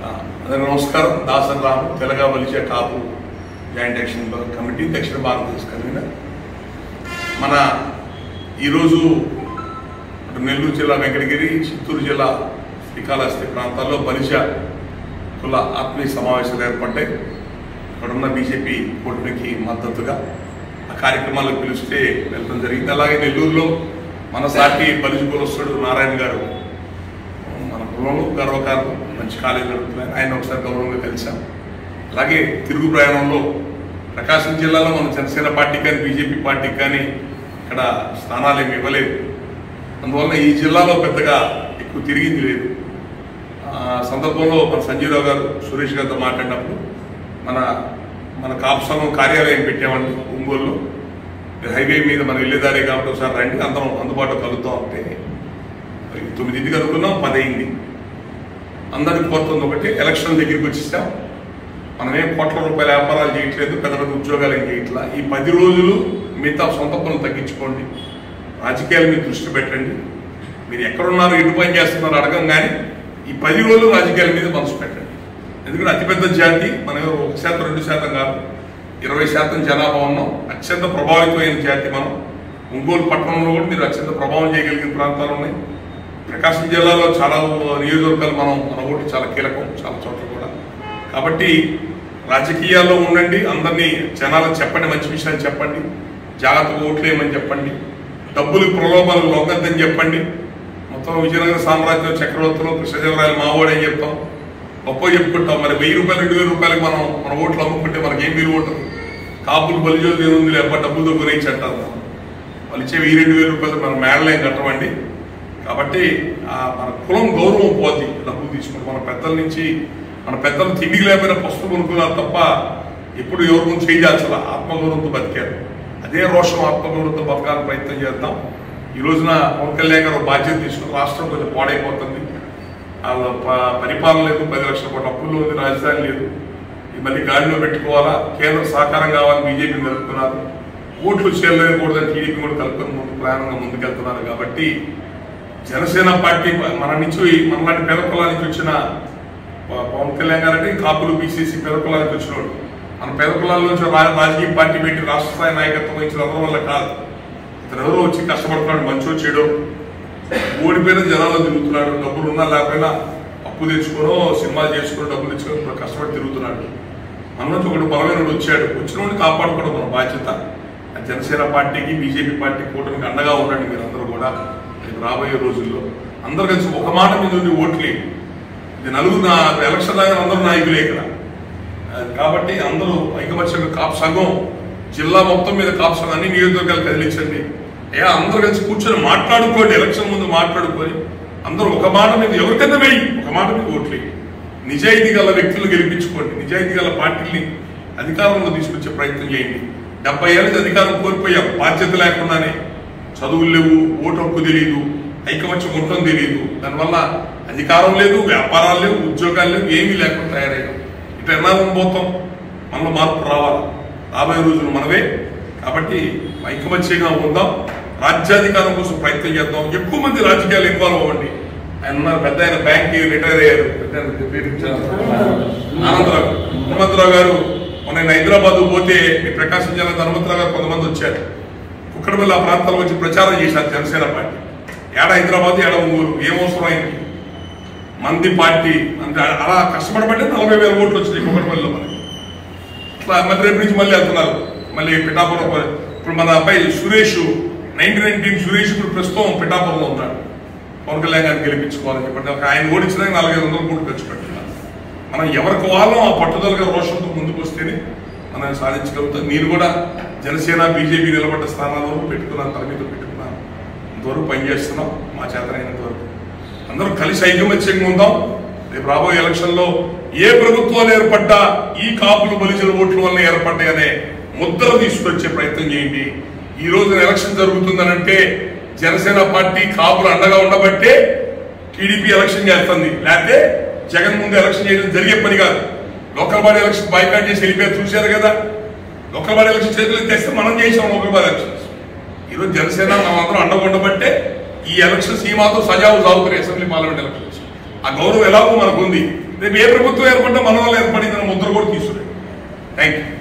నమస్కారం. దాసర్ రాము, తెలంగాణ బలిచే కాపు joint action committee దక్షిణ భారతదేశ కన్వీనర్. మన ఈరోజు నెల్లూరు జిల్లా వెంకటగిరి, చిత్తూరు జిల్లా శ్రీకాళహస్తి ప్రాంతాల్లో బలిజ కుల ఆత్మీయ సమావేశాలు ఏర్పడ్డాయి. ఇక్కడున్న బీజేపీ కూటమికి మద్దతుగా ఆ కార్యక్రమాలకు పిలిస్తే వెళ్ళడం జరిగింది. అలాగే నెల్లూరులో మన సాటి బలిజ కులస్తుడు నారాయణ గారు మన కులంలో గర్వకారణం, మంచి కాలేజీ నడుపుతున్నారు. ఆయన ఒకసారి గౌరవంగా కలిశాం. అలాగే తిరుగు ప్రయాణంలో ప్రకాశం జిల్లాలో మన జనసేన పార్టీకి కానీ బీజేపీ పార్టీకి కానీ ఇక్కడ స్థానాలు ఏమి ఇవ్వలేదు. అందువల్ల ఈ జిల్లాలో పెద్దగా ఎక్కువ తిరిగింది లేదు. సందర్భంలో మన సంజీవరావు గారు సురేష్ గారితో మాట్లాడినప్పుడు మన కాపు సంఘం కార్యాలయం పెట్టామండి ఒంగోలులో. హైవే మీద మనం వెళ్ళేదారే కాబట్టి ఒకసారి రండి, అందరం అందుబాటులో కలుద్దాం అంటే 9ంటికి అనుకున్నాం, 10 అయింది. అందరికి కోరుతుంది ఒకటి, ఎలక్షన్ దగ్గరికి వచ్చేసాం. మనమేం కోట్ల రూపాయల వ్యాపారాలు చేయట్లేదు, పెద్ద పెద్ద ఉద్యోగాలు ఏం చేయట్లా. ఈ 10 రోజులు మిగతా సొంత పనులు తగ్గించుకోండి, రాజకీయాల మీద దృష్టి పెట్టండి. మీరు ఎక్కడున్నారు, ఎటు పని చేస్తున్నారు అడగం, కానీ ఈ 10 రోజులు రాజకీయాల మీద మనసు పెట్టండి. ఎందుకంటే అతిపెద్ద జాతి, మనం 1% 2% కాదు, 20% జనాభా ఉన్నాం. అత్యంత ప్రభావితమైన జాతి మనం. ఒంగోలు పట్టణంలో కూడా మీరు అత్యంత ప్రభావం చేయగలిగిన ప్రాంతాలు ఉన్నాయి. ప్రకాశం జిల్లాలో చాలా నియోజకవర్గాలు మన ఓటు చాలా కీలకం, చాలా చోట్ల కూడా. కాబట్టి రాజకీయాల్లో ఉండండి, అందరినీ జనాలకు చెప్పండి, మంచి విషయాలు చెప్పండి, జాగ్రత్తగా ఓట్లు వేయమని చెప్పండి, డబ్బులు ప్రలోభాలు లొంగద్దని చెప్పండి. మొత్తం విజయనగర సామ్రాజ్యం చక్రవర్తులు కృష్ణదేవరాయలు మావోడు అని చెప్తాం, గొప్ప చెప్పుకుంటాం. మరి 1000 రూపాయలు 2000 రూపాయలకు మన ఓట్లు అమ్ముకుంటే మనకేం విలువ ఉంటుంది? కాపులు బలిజోలు ఏముంది లేక డబ్బులతో గురించి అంటారు. వాళ్ళు ఇచ్చే 1000-2000 రూపాయలు మనం మేడలేం కట్టమండి. కాబట్టి మన కులం గౌరవం పోద్ది డబ్బులు తీసుకుంటాం. మన పెద్దలు తిండికి లేకపోయినా పసుపు కొనుక్కున్నారు తప్ప ఎప్పుడు ఎవరి గురించి చేయాల్సిన ఆత్మగౌరవంతో బతికారు. అదే రోషం ఆత్మగౌరవంతో బతకాలని ప్రయత్నం చేద్దాం. ఈ రోజున పవన్ కళ్యాణ్ గారు బాధ్యత తీసుకుని రాష్ట్రం కొంచెం పాడైపోతుంది. పరిపాలన లేదు, 10 లక్షల కోట్ల అప్పుల్లో ఉంది, రాజధాని లేదు. ఇది మళ్ళీ గాడిలో పెట్టుకోవాలా, కేంద్ర సహకారం కావాలని బీజేపీ కలుపుతున్నారు. ఓట్లు చేయలేకూడదని టీడీపీ కూడా కలుపుకొని ప్రయాణంగా ముందుకెళ్తున్నారు. కాబట్టి జనసేన పార్టీ మనలాంటి పేద కులాల నుంచి వచ్చిన పవన్ కళ్యాణ్ గారు అంటే కాపులు బీసీసీ పేద కులాల నుంచి వచ్చినోడు. మన పేద కులాల నుంచి రాజకీయ పార్టీ పెట్టి రాష్ట్ర స్థాయి నాయకత్వం వహించిన ఎవరి వల్ల కాదు. ఇతను ఎవరో వచ్చి కష్టపడుతున్నాడు, మంచో చెడో, ఓడిపోయిన జనాల్లో తిరుగుతున్నాడు. డబ్బులు ఉన్నా లేకపోయినా అప్పు తెచ్చుకోనో సినిమాలు చేసుకుని డబ్బులు తెచ్చుకొని కష్టపడి తిరుగుతున్నాడు. మన నుంచి ఒకటి బలమైన వచ్చాడు, వచ్చిన కాపాడుకోవడం మన బాధ్యత. జనసేన పార్టీకి బీజేపీ పార్టీ కూటమికి అండగా ఉండండి. మీరు అందరూ కూడా రాబోయే రోజుల్లో అందరూ కలిసి ఒక మాట మీద ఉండి ఓట్లు. ఇది నలుగురు ఎలక్షన్ లాగా అందరూ నాయకులే ఇక్కడ. కాబట్టి అందరూ ఐకమత్యంగా కాపు సంఘం జిల్లా మొత్తం మీద కాపు సంఘం అన్ని నియోజకవర్గాలు కదిలించండి. అందరూ కలిసి కూర్చొని మాట్లాడుకోండి, ఎలక్షన్ ముందు మాట్లాడుకొని అందరూ ఒక మాట మీద ఎవరికైనా వేయి, ఒక మాట మీద ఓట్లు. నిజాయితీ గల వ్యక్తులు గెలిపించుకోండి, నిజాయితీ గల పార్టీని అధికారంలో తీసుకొచ్చే ప్రయత్నం చేయండి. 70 ఏళ్ళకి అధికారం కోల్పోయాం, బాధ్యత లేకుండానే. చదువులు లేవు, ఓటు హక్కు తెలియదు, ఐకమత్యం ఉండటం తెలియదు. దానివల్ల అధికారం లేదు, వ్యాపారాలు లేవు, ఉద్యోగాలు లేవు, ఏమీ లేకుండా తయారయ్యాం. ఇటు ఎన్నాళ్ళని పోతాం? మనలో మార్పు రావాలి. రాబోయే రోజులు మనవే. కాబట్టి ఐకమత్యంగా ఉందాం, రాజ్యాధికారం కోసం ప్రయత్నం చేద్దాం. ఎక్కువ మంది రాజకీయాలు ఇన్వాల్వ్ అవ్వండి. ఆయన ఉన్నారు, పెద్ద ఆయన బ్యాంక్ రిటైర్ అయ్యారు, హనుమంతరావు గారు. మొన్న హైదరాబాద్ పోతే మీ ప్రకాశం జిల్లా హనుమంతరావు గారు కొంతమంది వచ్చారు. కుక్కడపల్లి ఆ ప్రాంతాల్లో వచ్చి ప్రచారం చేశారు జనసేన పార్టీ. ఏడ హైదరాబాద్, ఏడ ఒంగోలు, ఏమవసరం అయింది మంది పార్టీ అంటే అలా కష్టపడబట్టే 40,000 ఓట్లు వచ్చినాయి కుక్కడపల్లిలో మనకి. అట్లా మళ్ళీ రేపు నుంచి మళ్ళీ వెళ్తున్నారు, మళ్ళీ పిఠాపురం. ఇప్పుడు మన అబ్బాయి సురేష్ 99 సురేష్ ఇప్పుడు ప్రస్తుతం పిఠాపురంలో ఉన్నాడు. పవన్ కళ్యాణ్ గారిని గెలిపించుకోవాలని చెప్పండి. ఆయన ఓడించడానికి 400-500 కోట్లు ఖర్చు పెట్టుకున్నారు. మనం ఎవరికి వాళ్ళం ఆ పట్టుదలగా రోషంతో ముందుకు వస్తేనే మనం సాధించగలుగుతాం. నేను కూడా జనసేన బీజేపీ నిలబడ్డ స్థానాల్లో పెట్టుకున్నాను, తల మీద పెట్టుకున్నాను. ఇంతవరకు పనిచేస్తున్నాం మా చేతనైనంత వరకు. అందరూ కలిసి ఐకమత్యంగా ఉందాం. రేపు రాబోయే ఎలక్షన్లో ఏ ప్రభుత్వాలు ఏర్పడ్డా ఈ కాపులు బలిజల ఓట్ల వల్ల ఏర్పడ్డాయనే ముద్ర తీసుకొచ్చే ప్రయత్నం చేయండి. ఈ రోజున ఎలక్షన్ జరుగుతుందనంటే జనసేన పార్టీ కాపులు అండగా ఉండబట్టే టీడీపీ ఎలక్షన్ చేస్తుంది. లేకపోతే జగన్ ముందు ఎలక్షన్ చేయడం జరిగే పని కాదు. లోకల్ బాడీ ఎలక్షన్ బాయ్కాట్ చేసి వెళ్ళిపోయారు, చూశారు కదా. లోకల్ బాడీ ఎలక్షన్ చేతులు తెస్తే మనం చేసాం లోకల్ బాడీ ఎలక్షన్స్. ఈరోజు జనసేన మనందరం అండగా ఉండబట్టే ఈ ఎలక్షన్స్ ఈ మాత్రం సజావు సాగుతున్నాయి. అసెంబ్లీ పార్లమెంట్ ఎలక్షన్స్ ఆ గౌరవం ఎలాగో మనకు ఉంది. రేపు ఏ ప్రభుత్వం ఏర్పడ్డా మన వల్ల ఏర్పడిందని ముద్ర కూడా తీసుకురండి. Thank you.